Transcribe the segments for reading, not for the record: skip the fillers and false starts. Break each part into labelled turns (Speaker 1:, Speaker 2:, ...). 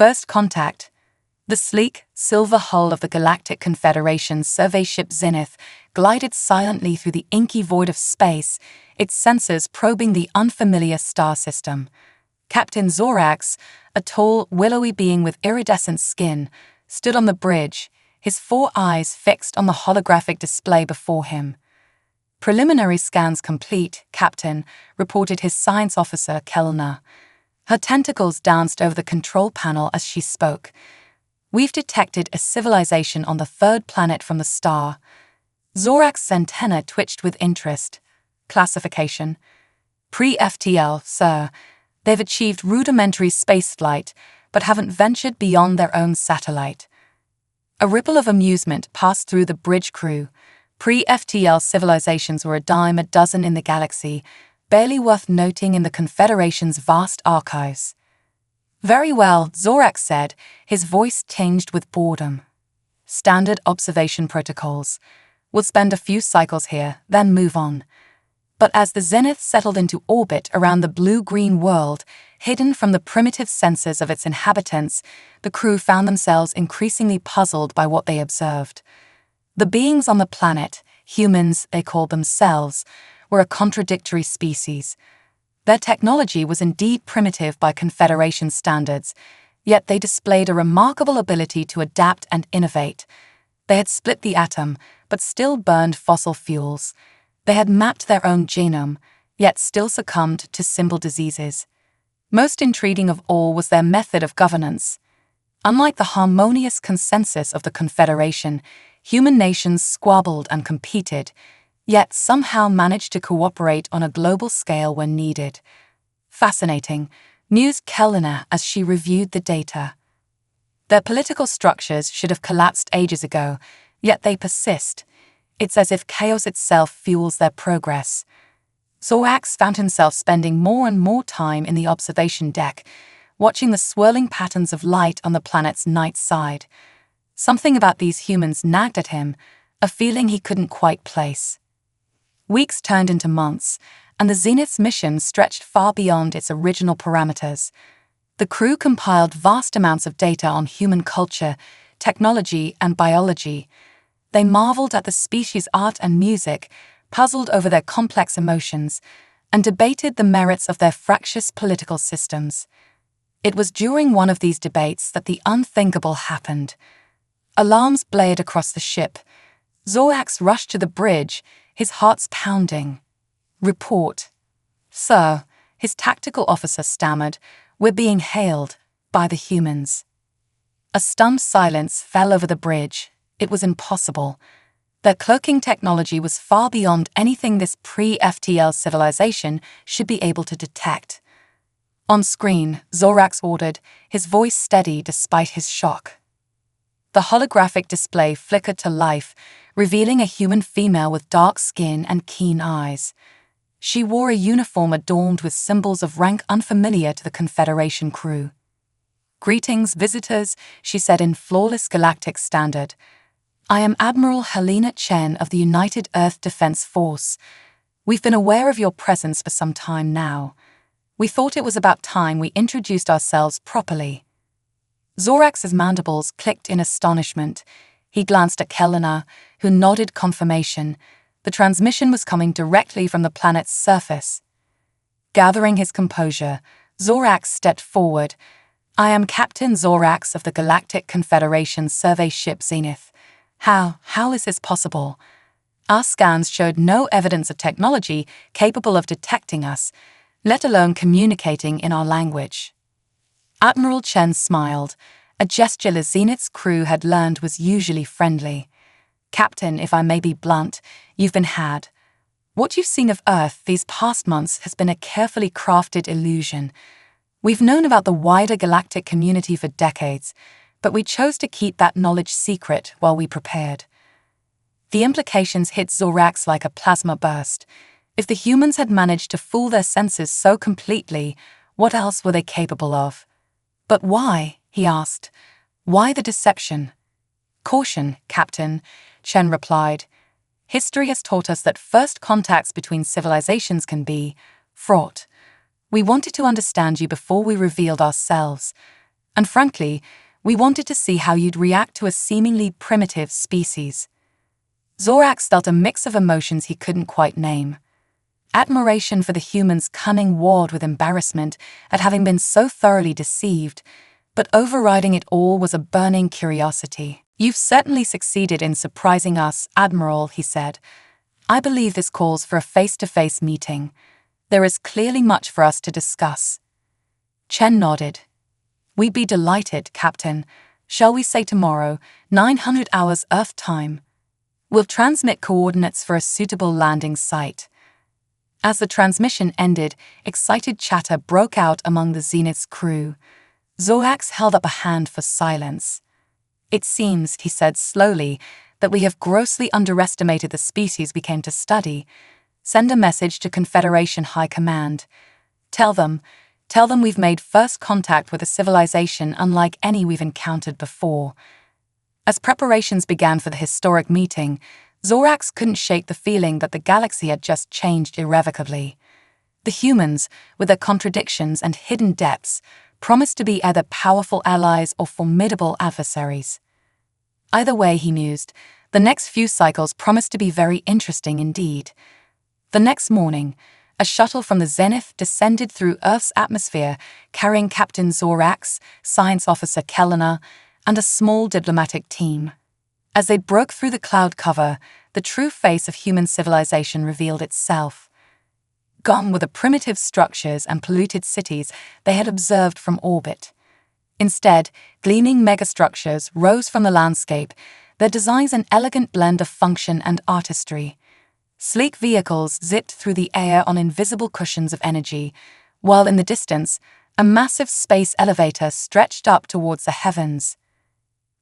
Speaker 1: First contact. The sleek, silver hull of the Galactic Confederation's survey ship Zenith glided silently through the inky void of space, its sensors probing the unfamiliar star system. Captain Zorax, a tall, willowy being with iridescent skin, stood on the bridge, his 4 eyes fixed on the holographic display before him. "Preliminary scans complete, Captain," reported his science officer, Kelna. Her tentacles danced over the control panel as she spoke. "We've detected a civilization on the 3rd planet from the star." Zorax's antenna twitched with interest. "Classification? Pre-FTL, sir. They've achieved rudimentary spaceflight, but haven't ventured beyond their own satellite." A ripple of amusement passed through the bridge crew. Pre-FTL civilizations were a dime a dozen in the galaxy, barely worth noting in the Confederation's vast archives. "Very well," Zorax said, his voice tinged with boredom. "Standard observation protocols. We'll spend a few cycles here, then move on." But as the Zenith settled into orbit around the blue-green world, hidden from the primitive senses of its inhabitants, the crew found themselves increasingly puzzled by what they observed. The beings on the planet, humans they called themselves, were a contradictory species. Their technology was indeed primitive by Confederation standards, yet they displayed a remarkable ability to adapt and innovate. They had split the atom, but still burned fossil fuels. They had mapped their own genome, yet still succumbed to simple diseases. Most intriguing of all was their method of governance. Unlike the harmonious consensus of the Confederation, human nations squabbled and competed, yet somehow managed to cooperate on a global scale when needed. "Fascinating," mused Kelena as she reviewed the data. "Their political structures should have collapsed ages ago, yet they persist. It's as if chaos itself fuels their progress." Zorax found himself spending more and more time in the observation deck, watching the swirling patterns of light on the planet's night side. Something about these humans nagged at him, a feeling he couldn't quite place. Weeks turned into months, and the Zenith's mission stretched far beyond its original parameters. The crew compiled vast amounts of data on human culture, technology, and biology. They marveled at the species' art and music, puzzled over their complex emotions, and debated the merits of their fractious political systems. It was during one of these debates that the unthinkable happened. Alarms blared across the ship. Zorax rushed to the bridge, his heart's pounding. "Report." "Sir," his tactical officer stammered, "we're being hailed by the humans." A stunned silence fell over the bridge. It was impossible. Their cloaking technology was far beyond anything this pre-FTL civilization should be able to detect. On screen, Zorax ordered, his voice steady despite his shock. The holographic display flickered to life, revealing a human female with dark skin and keen eyes. She wore a uniform adorned with symbols of rank unfamiliar to the Confederation crew. "Greetings, visitors," she said in flawless galactic standard. "I am Admiral Helena Chen of the United Earth Defense Force. We've been aware of your presence for some time now. We thought it was about time we introduced ourselves properly." Zorax's mandibles clicked in astonishment. He glanced at Kelena, who nodded confirmation. The transmission was coming directly from the planet's surface. Gathering his composure, Zorax stepped forward. "I am Captain Zorax of the Galactic Confederation's survey ship Zenith. How is this possible? Our scans showed no evidence of technology capable of detecting us, let alone communicating in our language." Admiral Chen smiled, a gesture the Zenith's crew had learned was usually friendly. "Captain, if I may be blunt, you've been had. What you've seen of Earth these past months has been a carefully crafted illusion. We've known about the wider galactic community for decades, but we chose to keep that knowledge secret while we prepared." The implications hit Zorax like a plasma burst. If the humans had managed to fool their senses so completely, what else were they capable of? "But why?" he asked. "Why the deception?" "Caution, Captain," Chen replied. "History has taught us that first contacts between civilizations can be fraught. We wanted to understand you before we revealed ourselves. And frankly, we wanted to see how you'd react to a seemingly primitive species. Zorax felt a mix of emotions he couldn't quite name. Admiration for the humans' cunning warred with embarrassment at having been so thoroughly deceived, but overriding it all was a burning curiosity. "You've certainly succeeded in surprising us, Admiral," he said. "I believe this calls for a face-to-face meeting. There is clearly much for us to discuss." Chen nodded. "We'd be delighted, Captain. Shall we say tomorrow, 900 hours Earth time? We'll transmit coordinates for a suitable landing site." As the transmission ended, excited chatter broke out among the Zenith's crew. Zorax held up a hand for silence. "It seems," he said slowly, "that we have grossly underestimated the species we came to study. Send a message to Confederation High Command. Tell them we've made first contact with a civilization unlike any we've encountered before." As preparations began for the historic meeting, Zorax couldn't shake the feeling that the galaxy had just changed irrevocably. The humans, with their contradictions and hidden depths, promised to be either powerful allies or formidable adversaries. Either way, he mused, the next few cycles promised to be very interesting indeed. The next morning, a shuttle from the Zenith descended through Earth's atmosphere, carrying Captain Zorax, Science Officer Kellener, and a small diplomatic team. As they broke through the cloud cover, the true face of human civilization revealed itself. Gone were the primitive structures and polluted cities they had observed from orbit. Instead, gleaming megastructures rose from the landscape, their designs an elegant blend of function and artistry. Sleek vehicles zipped through the air on invisible cushions of energy, while in the distance, a massive space elevator stretched up towards the heavens.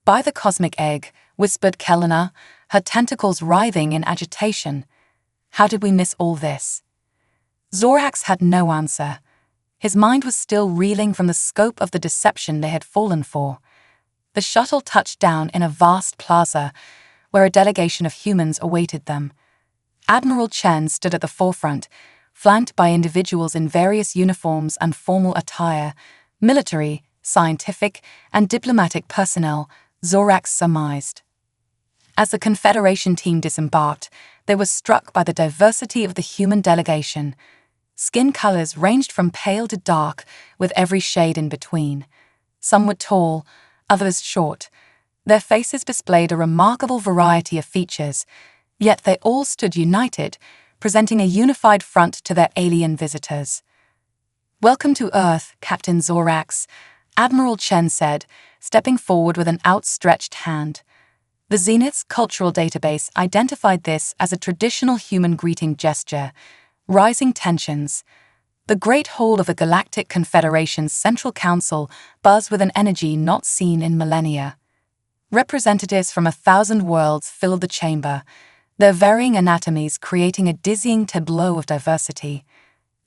Speaker 1: "By the cosmic egg," whispered Kellener, her tentacles writhing in agitation. "How did we miss all this?" Zorax had no answer. His mind was still reeling from the scope of the deception they had fallen for. The shuttle touched down in a vast plaza, where a delegation of humans awaited them. Admiral Chen stood at the forefront, flanked by individuals in various uniforms and formal attire, military, scientific, and diplomatic personnel, Zorax surmised. As the Confederation team disembarked, they were struck by the diversity of the human delegation. Skin colors ranged from pale to dark, with every shade in between. Some were tall, others short. Their faces displayed a remarkable variety of features, yet they all stood united, presenting a unified front to their alien visitors. "Welcome to Earth, Captain Zorax," Admiral Chen said, stepping forward with an outstretched hand. The Zenith's cultural database identified this as a traditional human greeting gesture. Rising tensions. The Great Hall of the Galactic Confederation's Central Council buzzed with an energy not seen in millennia. Representatives from 1,000 worlds filled the chamber, their varying anatomies creating a dizzying tableau of diversity.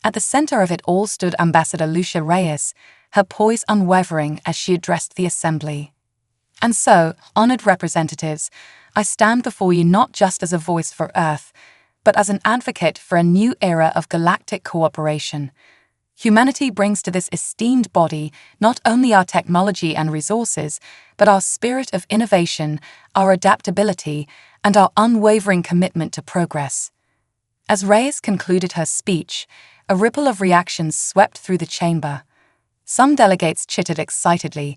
Speaker 1: At the center of it all stood Ambassador Lucia Reyes, her poise unwavering as she addressed the assembly. "And so, honored representatives, I stand before you not just as a voice for Earth, but as an advocate for a new era of galactic cooperation. Humanity brings to this esteemed body not only our technology and resources, but our spirit of innovation, our adaptability, and our unwavering commitment to progress." As Reyes concluded her speech, a ripple of reactions swept through the chamber. Some delegates chittered excitedly,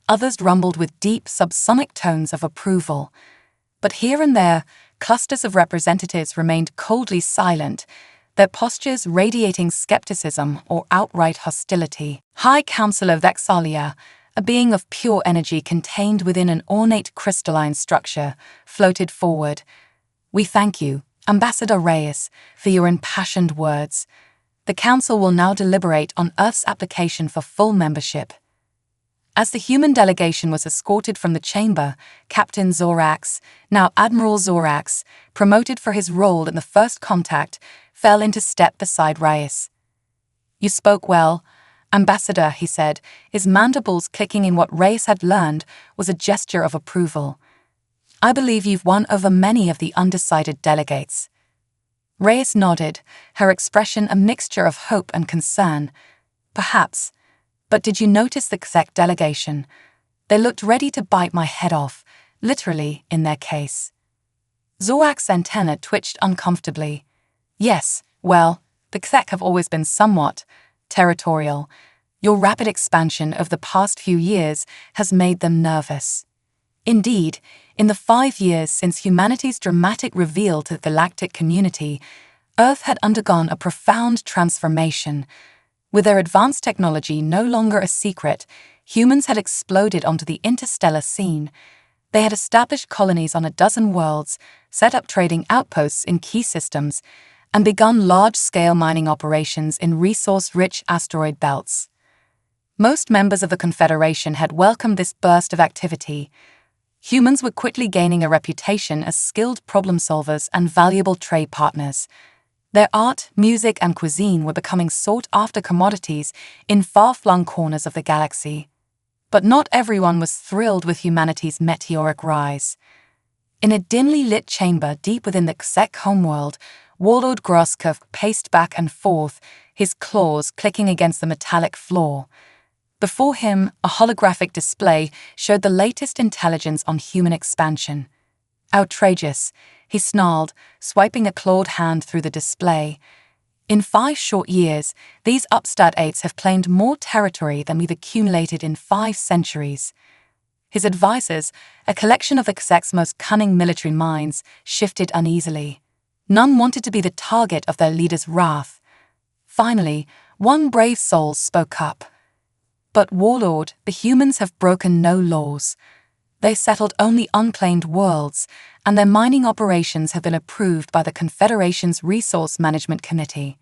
Speaker 1: others rumbled with deep subsonic tones of approval. But here and there, clusters of representatives remained coldly silent, their postures radiating skepticism or outright hostility. High Counselor Vexalia, a being of pure energy contained within an ornate crystalline structure, floated forward. "We thank you, Ambassador Reyes, for your impassioned words. The Council will now deliberate on Earth's application for full membership." As the human delegation was escorted from the chamber, Captain Zorax, now Admiral Zorax, promoted for his role in the first contact, fell into step beside Reyes. "You spoke well, Ambassador," he said, his mandibles clicking in what Reyes had learned was a gesture of approval. "I believe you've won over many of the undecided delegates." Reyes nodded, her expression a mixture of hope and concern. "Perhaps. But did you notice the XEC delegation? They looked ready to bite my head off, literally, in their case. Zorak's antenna twitched uncomfortably. Yes, well, the XEC have always been somewhat territorial. Your rapid expansion over the past few years has made them nervous. Indeed, in the 5 years since humanity's dramatic reveal to the galactic community, Earth had undergone a profound transformation. With their advanced technology no longer a secret, humans had exploded onto the interstellar scene. They had established colonies on a dozen worlds, set up trading outposts in key systems, and begun large-scale mining operations in resource-rich asteroid belts. Most members of the Confederation had welcomed this burst of activity. Humans were quickly gaining a reputation as skilled problem solvers and valuable trade partners. Their art, music, and cuisine were becoming sought-after commodities in far-flung corners of the galaxy. But not everyone was thrilled with humanity's meteoric rise. In a dimly lit chamber deep within the XEC homeworld, Warlord Groskov paced back and forth, his claws clicking against the metallic floor. Before him, a holographic display showed the latest intelligence on human expansion. Outrageous, he snarled, swiping a clawed hand through the display. In 5 short years, these upstart eights have claimed more territory than we've accumulated in 5 centuries. His advisors, a collection of the XEC's most cunning military minds, shifted uneasily. None wanted to be the target of their leader's wrath. Finally, one brave soul spoke up. But Warlord, the humans have broken no laws. They settled only unclaimed worlds, and their mining operations have been approved by the Confederation's Resource Management Committee.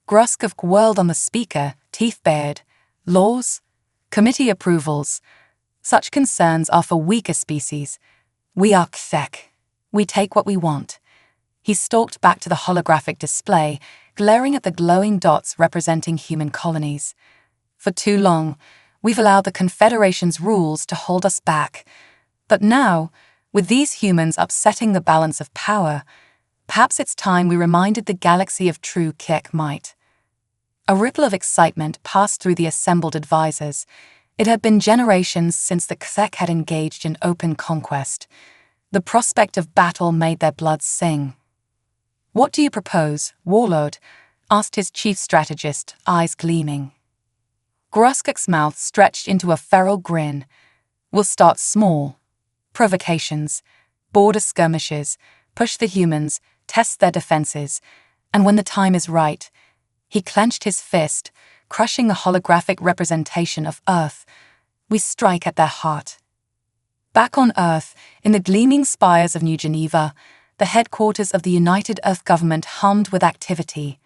Speaker 1: Gruskov whirled on the speaker, teeth bared. Laws? Committee approvals. Such concerns are for weaker species. We are XEC. We take what we want. He stalked back to the holographic display, glaring at the glowing dots representing human colonies. For too long, we've allowed the Confederation's rules to hold us back. But now, with these humans upsetting the balance of power, perhaps it's time we reminded the galaxy of true XEC might. A ripple of excitement passed through the assembled advisors. It had been generations since the XEC had engaged in open conquest. The prospect of battle made their blood sing. "What do you propose, Warlord?" asked his chief strategist, eyes gleaming. Gruskok's mouth stretched into a feral grin. "We'll start small. Provocations, border skirmishes, push the humans, test their defenses, and when the time is right," he clenched his fist, crushing a holographic representation of Earth, "we strike at their heart." Back on Earth, in the gleaming spires of New Geneva, the headquarters of the United Earth Government hummed with activity.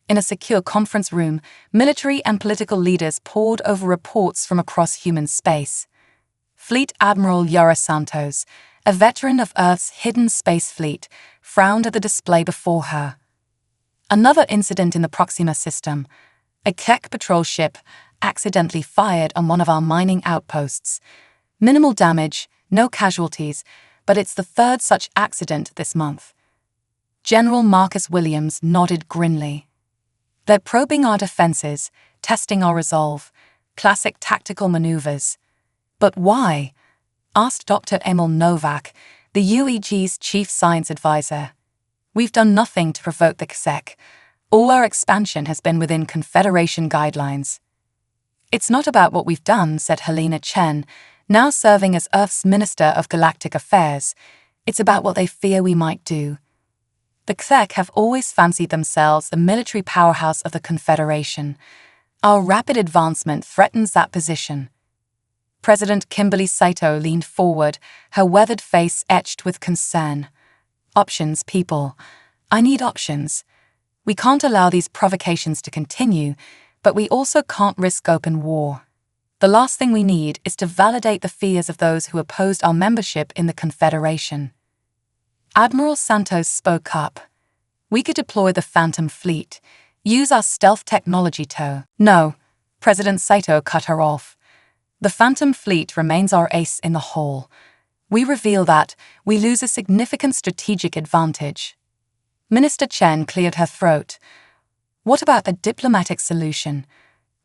Speaker 1: In a secure conference room, military and political leaders pored over reports from across human space. Fleet Admiral Yara Santos, a veteran of Earth's hidden space fleet, frowned at the display before her. Another incident in the Proxima system. A Keck patrol ship accidentally fired on one of our mining outposts. Minimal damage, no casualties, but it's the 3rd such accident this month. General Marcus Williams nodded grimly. "They're probing our defenses, testing our resolve, classic tactical maneuvers." "But why?" asked Dr. Emil Novak, the UEG's chief science advisor. "We've done nothing to provoke the XEC. All our expansion has been within Confederation guidelines." "It's not about what we've done," said Helena Chen, now serving as Earth's Minister of Galactic Affairs. "It's about what they fear we might do." The XEC have always fancied themselves the military powerhouse of the Confederation. Our rapid advancement threatens that position. President Kimberly Saito leaned forward, her weathered face etched with concern. "Options, people. I need options. We can't allow these provocations to continue, but we also can't risk open war. The last thing we need is to validate the fears of those who opposed our membership in the Confederation." Admiral Santos spoke up. "We could deploy the Phantom Fleet, use our stealth technology to—" "No," President Saito cut her off. "The Phantom Fleet remains our ace in the hole. We reveal that, we lose a significant strategic advantage." Minister Chen cleared her throat. "What about the diplomatic solution?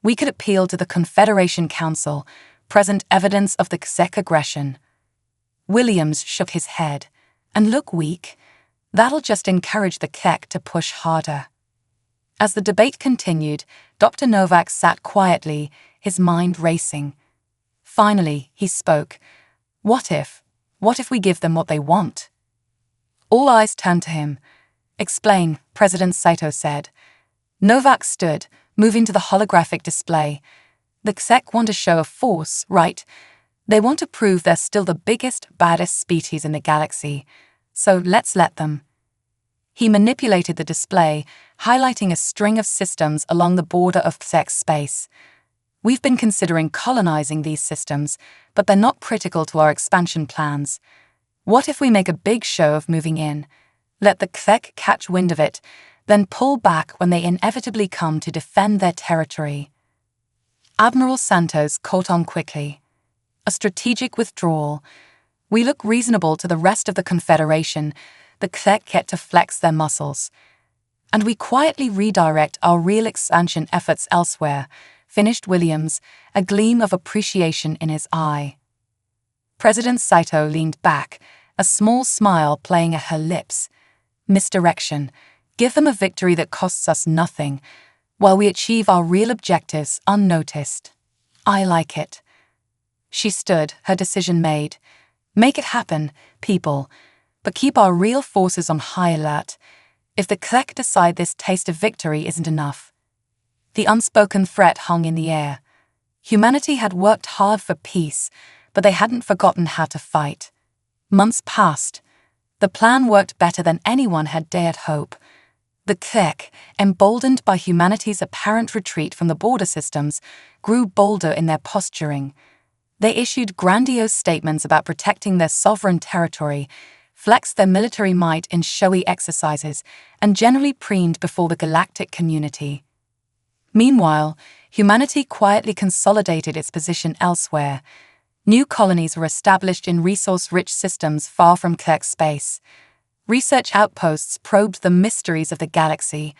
Speaker 1: We could appeal to the Confederation Council, present evidence of the Czech aggression. Williams shook his head. And look weak. That'll just encourage the Czech to push harder. As the debate continued, Dr. Novak sat quietly, his mind racing. Finally, he spoke. What if we give them what they want? All eyes turned to him. Explain, President Saito said. Novak stood, moving to the holographic display. The Czech want a show of force, right? They want to prove they're still the biggest, baddest species in the galaxy. So let's let them. He manipulated the display, highlighting a string of systems along the border of Czech space. We've been considering colonizing these systems, but they're not critical to our expansion plans. What if we make a big show of moving in, let the Czech catch wind of it, then pull back when they inevitably come to defend their territory? Admiral Santos caught on quickly. A strategic withdrawal. We look reasonable to the rest of the Confederation. The Czech get to flex their muscles. And we quietly redirect our real expansion efforts elsewhere, finished Williams, a gleam of appreciation in his eye. President Saito leaned back, a small smile playing at her lips. Misdirection. Give them a victory that costs us nothing, while we achieve our real objectives unnoticed. I like it. She stood, her decision made. Make it happen, people, but keep our real forces on high alert. If the Czech decide this taste of victory isn't enough. The unspoken threat hung in the air. Humanity had worked hard for peace, but they hadn't forgotten how to fight. Months passed. The plan worked better than anyone had dared hope. The Czech, emboldened by humanity's apparent retreat from the border systems, grew bolder in their posturing. They issued grandiose statements about protecting their sovereign territory, flexed their military might in showy exercises, and generally preened before the galactic community. Meanwhile, humanity quietly consolidated its position elsewhere. New colonies were established in resource-rich systems far from Czech space. Research outposts probed the mysteries of the galaxy,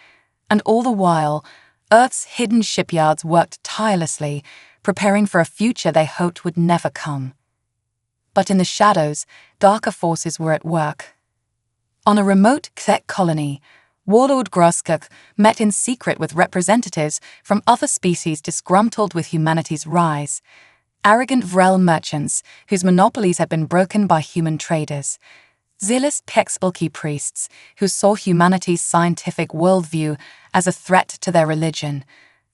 Speaker 1: and all the while, Earth's hidden shipyards worked tirelessly, preparing for a future they hoped would never come. But in the shadows, darker forces were at work. On a remote Czech colony, Warlord Groskuk met in secret with representatives from other species disgruntled with humanity's rise. Arrogant Vrel merchants whose monopolies had been broken by human traders. Zealous Pexbilki priests who saw humanity's scientific worldview as a threat to their religion.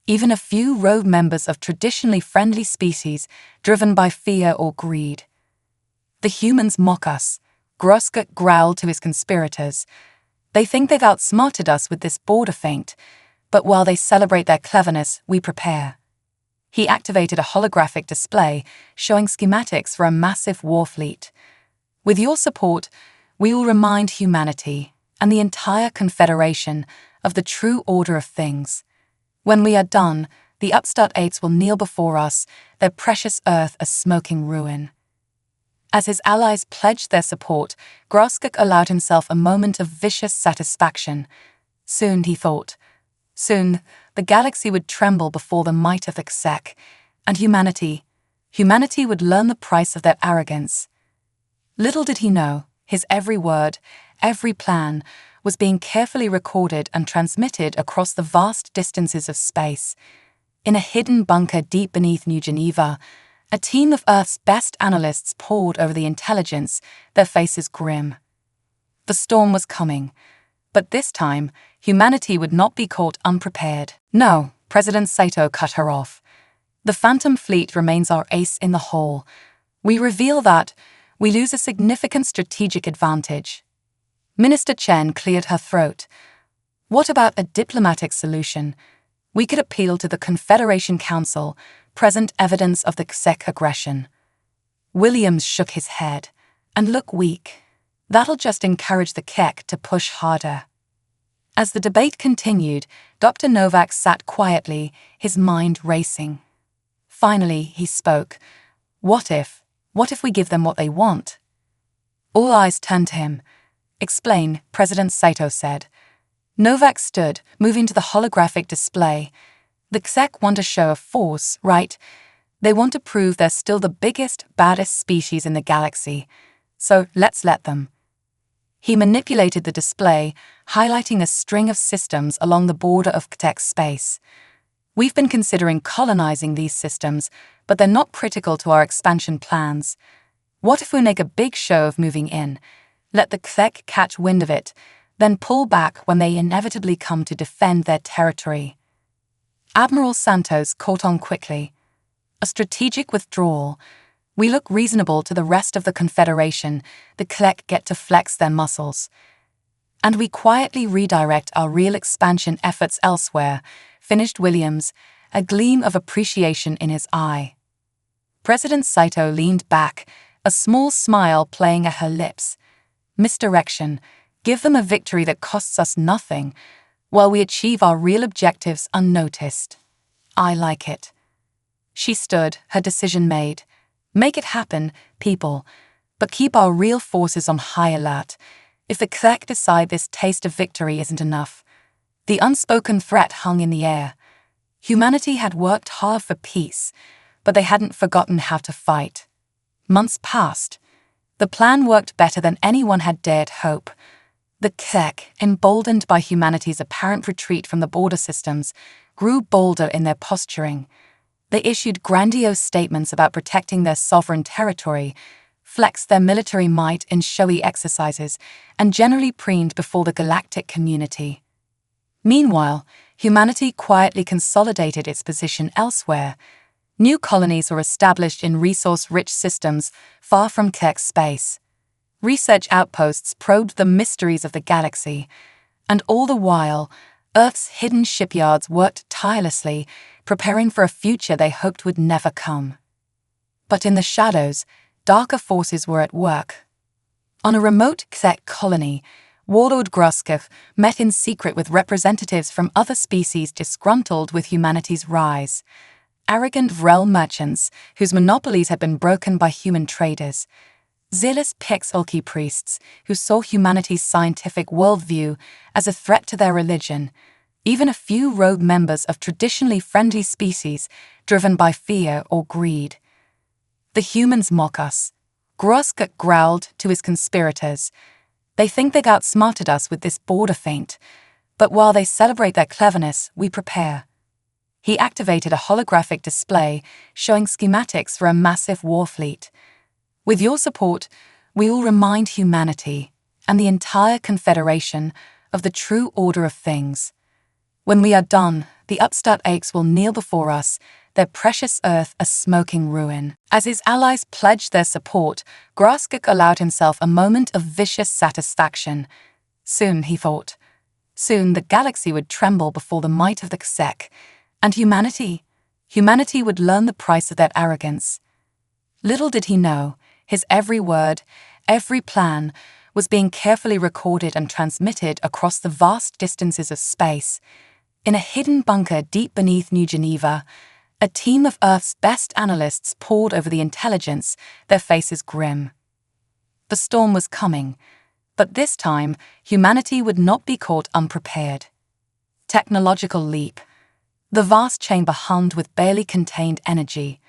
Speaker 1: Even a few rogue members of traditionally friendly species driven by fear or greed. The humans mock us, Groskuk growled to his conspirators. They think they've outsmarted us with this border feint, but while they celebrate their cleverness, we prepare. He activated a holographic display showing schematics for a massive war fleet. With your support, we will remind humanity and the entire Confederation of the true order of things. When we are done, the upstart eights will kneel before us, their precious Earth a smoking ruin. As his allies pledged their support, Groskuk allowed himself a moment of vicious satisfaction. Soon, he thought, soon, the galaxy would tremble before the might of the Czech, and humanity would learn the price of their arrogance. Little did he know, his every word, every plan, was being carefully recorded and transmitted across the vast distances of space. In a hidden bunker deep beneath New Geneva, a team of Earth's best analysts pored over the intelligence, their faces grim. The storm was coming, but this time, humanity would not be caught unprepared. No, President Saito cut her off. The Phantom Fleet remains our ace in the hole. We reveal that, we lose a significant strategic advantage. Minister Chen cleared her throat. What about a diplomatic solution? We could appeal to the Confederation Council, present evidence of the Czech aggression. Williams shook his head. And look weak. That'll just encourage the Czech to push harder. As the debate continued, Dr. Novak sat quietly, his mind racing. Finally, he spoke. What if we give them what they want? All eyes turned to him. Explain, President Saito said. Novak stood, moving to the holographic display. The Xek want a show of force, right? They want to prove they're still the biggest, baddest species in the galaxy. So let's let them. He manipulated the display, highlighting a string of systems along the border of Xek's space. We've been considering colonizing these systems, but they're not critical to our expansion plans. What if we make a big show of moving in, let the Xek catch wind of it, then pull back when they inevitably come to defend their territory? Admiral Santos caught on quickly. A strategic withdrawal. We look reasonable to the rest of the Confederation. The Xek get to flex their muscles. And we quietly redirect our real expansion efforts elsewhere, finished Williams, a gleam of appreciation in his eye. President Saito leaned back, a small smile playing at her lips. Misdirection. Give them a victory that costs us nothing, while we achieve our real objectives unnoticed. I like it. She stood, her decision made. Make it happen, people, but keep our real forces on high alert. If the Xek decide this taste of victory isn't enough. The unspoken threat hung in the air. Humanity had worked hard for peace, but they hadn't forgotten how to fight. Months passed. The plan worked better than anyone had dared hope. The Xek, emboldened by humanity's apparent retreat from the border systems, grew bolder in their posturing. They issued grandiose statements about protecting their sovereign territory, flexed their military might in showy exercises, and generally preened before the galactic community. Meanwhile, humanity quietly consolidated its position elsewhere. New colonies were established in resource-rich systems far from Xek's space. Research outposts probed the mysteries of the galaxy, and all the while, Earth's hidden shipyards worked tirelessly, preparing for a future they hoped would never come. But in the shadows, darker forces were at work. On a remote Xek colony, Warlord Groskov met in secret with representatives from other species disgruntled with humanity's rise. Arrogant Vrel merchants whose monopolies had been broken by human traders. Zealous Pixelki priests who saw humanity's scientific worldview as a threat to their religion. Even a few rogue members of traditionally friendly species driven by fear or greed. The humans mock us. Groskut growled to his conspirators. They think they've outsmarted us with this border feint, but while they celebrate their cleverness, we prepare. He activated a holographic display showing schematics for a massive war fleet. With your support, we will remind humanity and the entire Confederation of the true order of things. When we are done, the upstart apes will kneel before us, their precious Earth a smoking ruin. As his allies pledged their support, Groskuk allowed himself a moment of vicious satisfaction. Soon, he thought, soon the galaxy would tremble before the might of the Xek, and humanity would learn the price of that arrogance. Little did he know, his every word, every plan, was being carefully recorded and transmitted across the vast distances of space. In a hidden bunker deep beneath New Geneva, a team of Earth's best analysts pored over the intelligence, their faces grim. The storm was coming, but this time, humanity would not be caught unprepared. Technological leap. The vast chamber hummed with barely contained energy.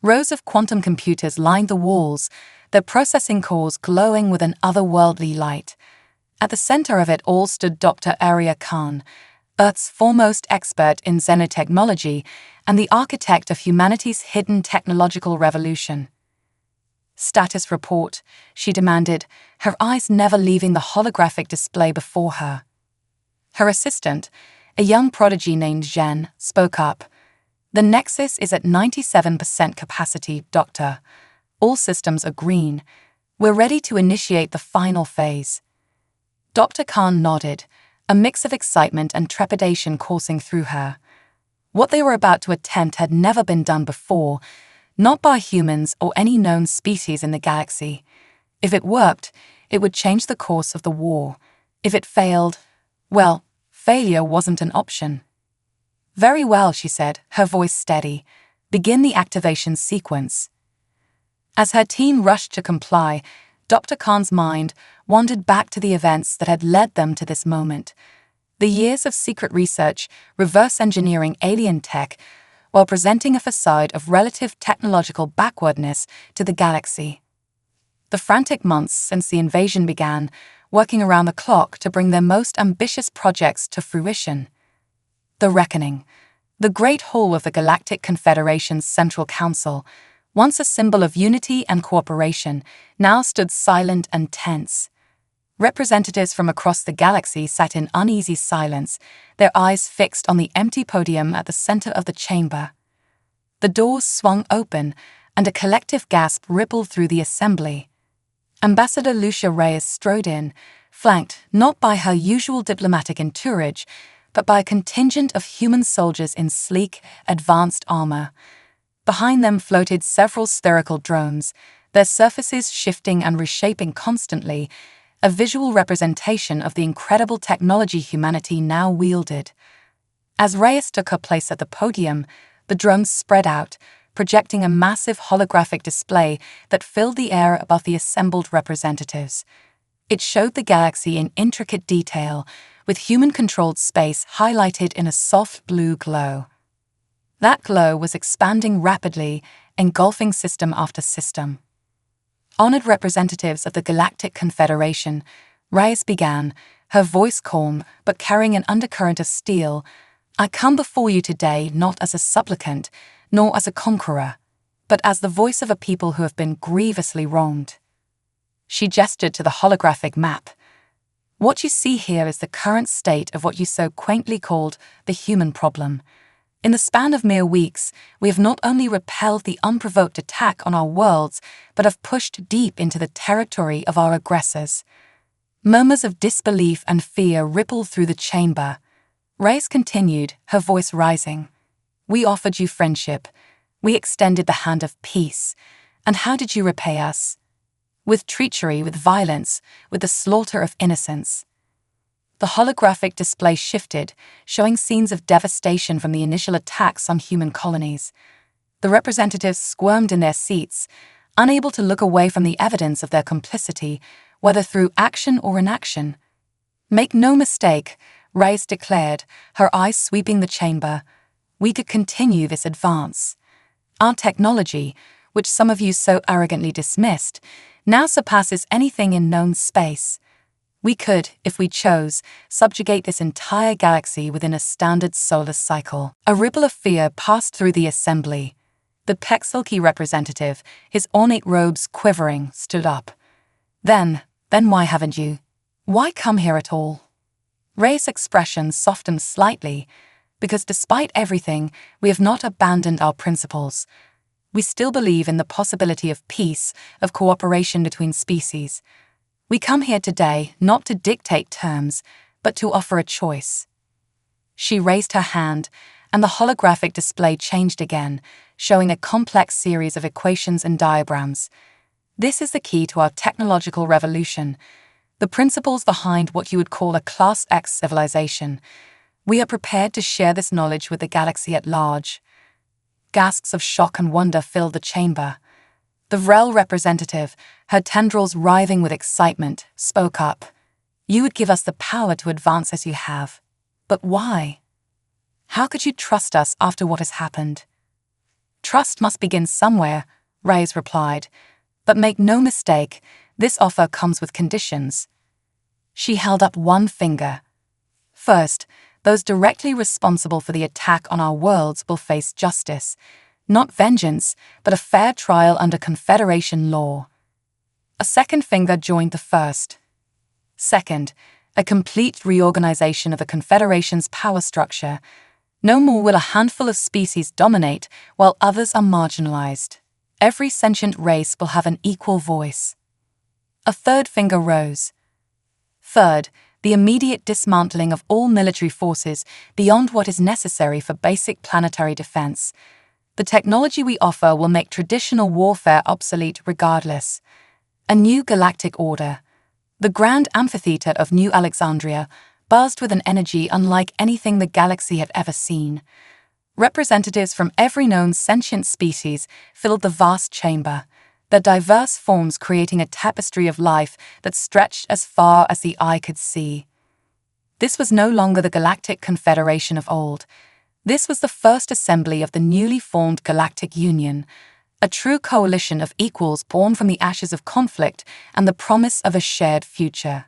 Speaker 1: Rows of quantum computers lined the walls, their processing cores glowing with an otherworldly light. At the center of it all stood Dr. Arya Khan, Earth's foremost expert in xenotechnology and the architect of humanity's hidden technological revolution. Status report, she demanded, her eyes never leaving the holographic display before her. Her assistant, a young prodigy named Zhen, spoke up. The Nexus is at 97% capacity, Doctor. All systems are green. We're ready to initiate the final phase. Dr. Khan nodded, a mix of excitement and trepidation coursing through her. What they were about to attempt had never been done before, not by humans or any known species in the galaxy. If it worked, it would change the course of the war. If it failed, well, failure wasn't an option. Very well, she said, her voice steady. Begin the activation sequence. As her team rushed to comply, Dr. Khan's mind wandered back to the events that had led them to this moment. The years of secret research, reverse engineering alien tech, while presenting a facade of relative technological backwardness to the galaxy. The frantic months since the invasion began, working around the clock to bring their most ambitious projects to fruition. The Reckoning. The Great Hall of the Galactic Confederation's Central Council, once a symbol of unity and cooperation, now stood silent and tense. Representatives from across the galaxy sat in uneasy silence, their eyes fixed on the empty podium at the center of the chamber. The doors swung open, and a collective gasp rippled through the assembly. Ambassador Lucia Reyes strode in, flanked not by her usual diplomatic entourage, but by a contingent of human soldiers in sleek, advanced armor. Behind them floated several spherical drones, their surfaces shifting and reshaping constantly, a visual representation of the incredible technology humanity now wielded. As Reyes took her place at the podium, the drones spread out, projecting a massive holographic display that filled the air above the assembled representatives. It showed the galaxy in intricate detail, with human-controlled space highlighted in a soft blue glow. That glow was expanding rapidly, engulfing system after system. Honored representatives of the Galactic Confederation, Reyes began, her voice calm but carrying an undercurrent of steel. I come before you today not as a supplicant, nor as a conqueror, but as the voice of a people who have been grievously wronged. She gestured to the holographic map. What you see here is the current state of what you so quaintly called the human problem. In the span of mere weeks, we have not only repelled the unprovoked attack on our worlds, but have pushed deep into the territory of our aggressors. Murmurs of disbelief and fear rippled through the chamber. Reyes continued, her voice rising. We offered you friendship. We extended the hand of peace. And how did you repay us? With treachery, with violence, with the slaughter of innocents. The holographic display shifted, showing scenes of devastation from the initial attacks on human colonies. The representatives squirmed in their seats, unable to look away from the evidence of their complicity, whether through action or inaction. Make no mistake, Reyes declared, her eyes sweeping the chamber. We could continue this advance. Our technology, which some of you so arrogantly dismissed, now surpasses anything in known space. We could, if we chose, subjugate this entire galaxy within a standard solar cycle. A ripple of fear passed through the assembly. The Pexilki representative, his ornate robes quivering, stood up. Then why haven't you? Why come here at all? Rey's expression softened slightly, because despite everything, we have not abandoned our principles. We still believe in the possibility of peace, of cooperation between species. We come here today not to dictate terms, but to offer a choice. She raised her hand, and the holographic display changed again, showing a complex series of equations and diagrams. This is the key to our technological revolution, the principles behind what you would call a Class X civilization. We are prepared to share this knowledge with the galaxy at large. Gasps of shock and wonder filled the chamber. The Vrel representative, her tendrils writhing with excitement, spoke up. You would give us the power to advance as you have. But why? How could you trust us after what has happened? Trust must begin somewhere, Reyes replied. But make no mistake, this offer comes with conditions. She held up one finger. First, those directly responsible for the attack on our worlds will face justice. Not vengeance, but a fair trial under Confederation law. A second finger joined the first. Second, a complete reorganization of the Confederation's power structure. No more will a handful of species dominate while others are marginalized. Every sentient race will have an equal voice. A third finger rose. Third, the immediate dismantling of all military forces beyond what is necessary for basic planetary defense. The technology we offer will make traditional warfare obsolete regardless. A new galactic order. The grand amphitheater of New Alexandria buzzed with an energy unlike anything the galaxy had ever seen. Representatives from every known sentient species filled the vast chamber, their diverse forms creating a tapestry of life that stretched as far as the eye could see. This was no longer the Galactic Confederation of old. This was the first assembly of the newly formed Galactic Union, a true coalition of equals born from the ashes of conflict and the promise of a shared future.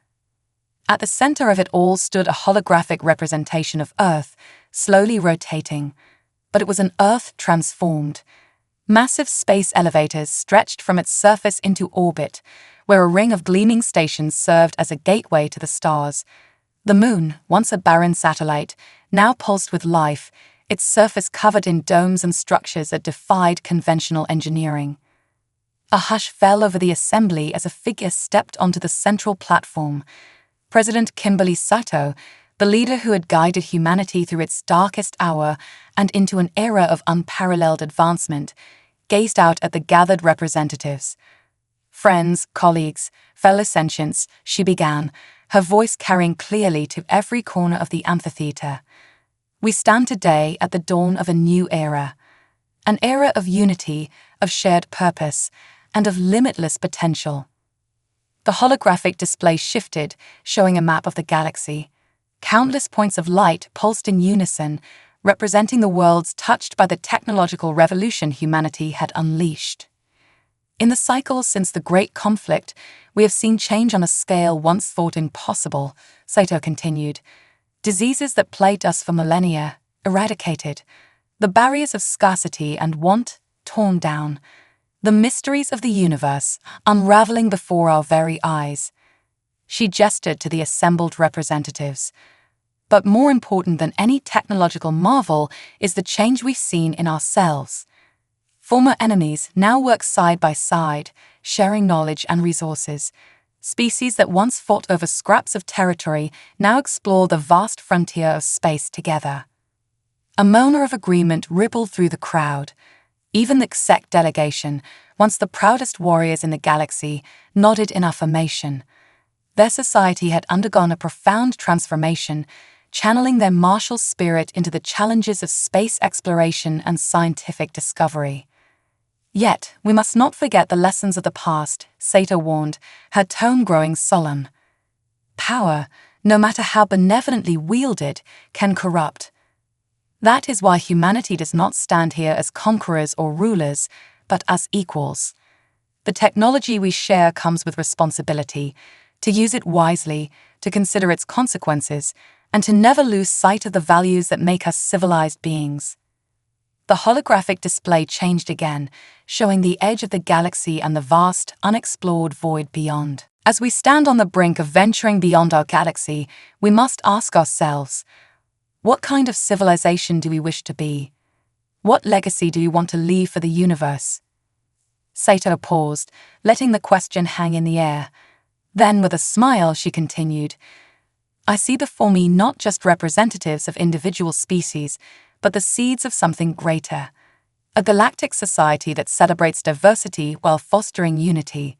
Speaker 1: At the center of it all stood a holographic representation of Earth, slowly rotating. But it was an Earth transformed. Massive space elevators stretched from its surface into orbit, where a ring of gleaming stations served as a gateway to the stars. The Moon, once a barren satellite, now pulsed with life, its surface covered in domes and structures that defied conventional engineering. A hush fell over the assembly as a figure stepped onto the central platform. President Kimberly Sato, the leader who had guided humanity through its darkest hour and into an era of unparalleled advancement, gazed out at the gathered representatives. "Friends, colleagues, fellow sentients," she began, her voice carrying clearly to every corner of the amphitheater. "We stand today at the dawn of a new era. An era of unity, of shared purpose, and of limitless potential." The holographic display shifted, showing a map of the galaxy. Countless points of light pulsed in unison, representing the worlds touched by the technological revolution humanity had unleashed. In the cycles since the Great Conflict, we have seen change on a scale once thought impossible, Sato continued. Diseases that plagued us for millennia, eradicated. The barriers of scarcity and want, torn down. The mysteries of the universe, unraveling before our very eyes. She gestured to the assembled representatives. But more important than any technological marvel is the change we've seen in ourselves. Former enemies now work side by side, sharing knowledge and resources. Species that once fought over scraps of territory now explore the vast frontier of space together. A murmur of agreement rippled through the crowd. Even the XEC delegation, once the proudest warriors in the galaxy, nodded in affirmation. Their society had undergone a profound transformation, channeling their martial spirit into the challenges of space exploration and scientific discovery. Yet, we must not forget the lessons of the past, Sato warned, her tone growing solemn. Power, no matter how benevolently wielded, can corrupt. That is why humanity does not stand here as conquerors or rulers, but as equals. The technology we share comes with responsibility, to use it wisely, to consider its consequences, and to never lose sight of the values that make us civilized beings. The holographic display changed again, showing the edge of the galaxy and the vast, unexplored void beyond. As we stand on the brink of venturing beyond our galaxy, we must ask ourselves, what kind of civilization do we wish to be? What legacy do we want to leave for the universe? Sato paused, letting the question hang in the air. Then, with a smile, she continued, "I see before me not just representatives of individual species, but the seeds of something greater. A galactic society that celebrates diversity while fostering unity.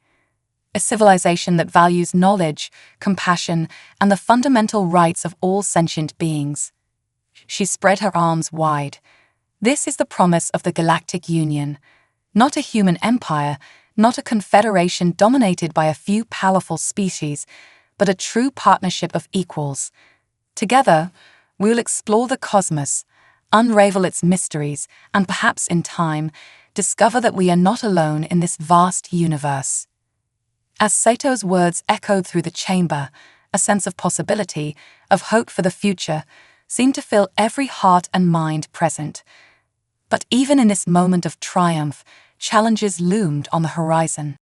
Speaker 1: A civilization that values knowledge, compassion, and the fundamental rights of all sentient beings." She spread her arms wide. This is the promise of the Galactic Union. Not a human empire, not a confederation dominated by a few powerful species, but a true partnership of equals. Together, we'll explore the cosmos, unravel its mysteries, and perhaps in time, discover that we are not alone in this vast universe. As Sato's words echoed through the chamber, a sense of possibility, of hope for the future, seemed to fill every heart and mind present. But even in this moment of triumph, challenges loomed on the horizon.